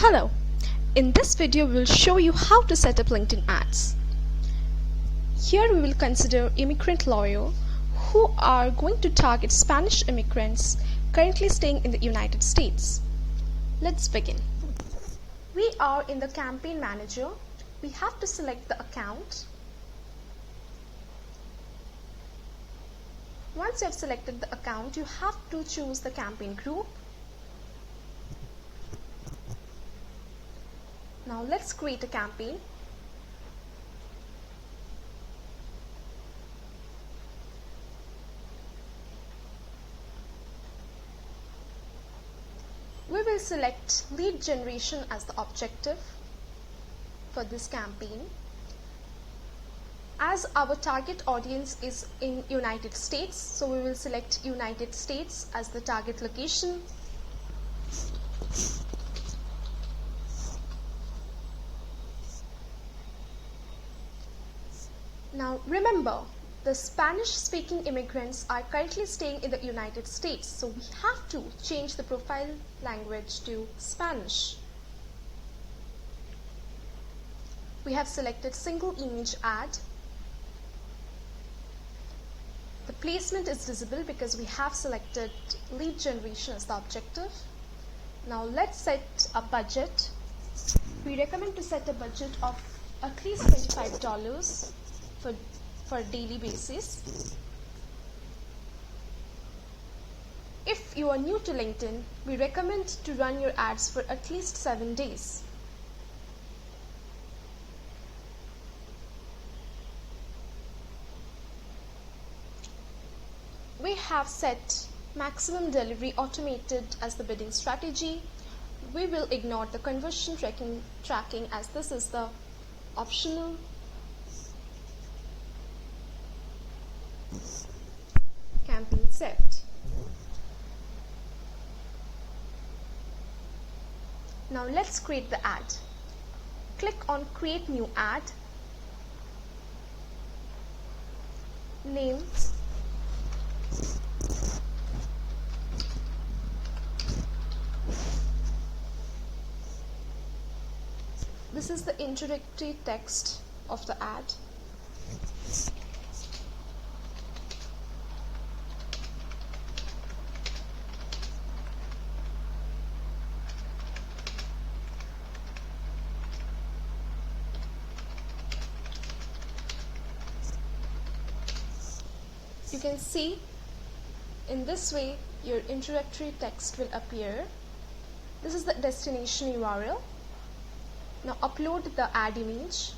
Hello, in this video we will show you how to set up LinkedIn ads. Here we will consider immigrant lawyer who are going to target Spanish immigrants currently staying in the United States. Let's begin. We are in the campaign manager. We have to select the account. Once you have selected the account, you have to choose the campaign group. Now let's create a campaign. We will select lead generation as the objective for this campaign. As our target audience is in United States, so we will select United States as the target location. Now remember, the Spanish-speaking immigrants are currently staying in the United States, so we have to change the profile language to Spanish. We have selected single image ad. The placement is visible because we have selected lead generation as the objective. Now let's set a budget. We recommend to set a budget of at least $25 for a daily basis. If you are new to LinkedIn, we recommend to run your ads for at least 7 days. We have set maximum delivery automated as the bidding strategy. We will ignore the conversion tracking as this is the optional. Campaign set. Now let's create the ad. Click on create new ad. Name. This is the introductory text of the ad. You can see in this way your introductory text will appear. This is the destination URL. Now upload the ad image.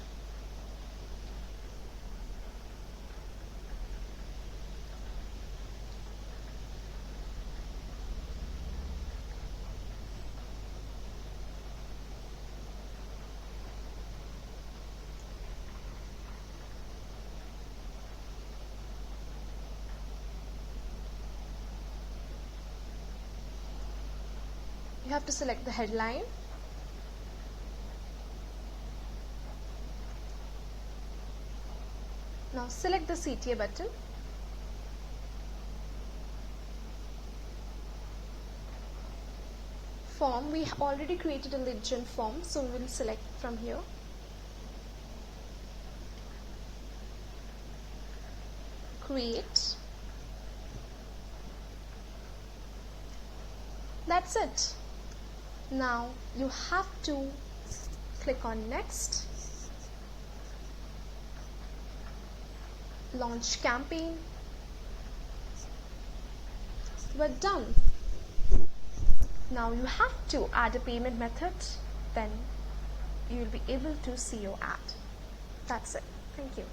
You have to select the headline. Now select the CTA button. Form, we already created a lead gen form, so we will select from here. Create. That's it. Now you have to click on next, launch campaign. We're done. Now you have to add a payment method, then you will be able to see your ad. That's it. Thank you.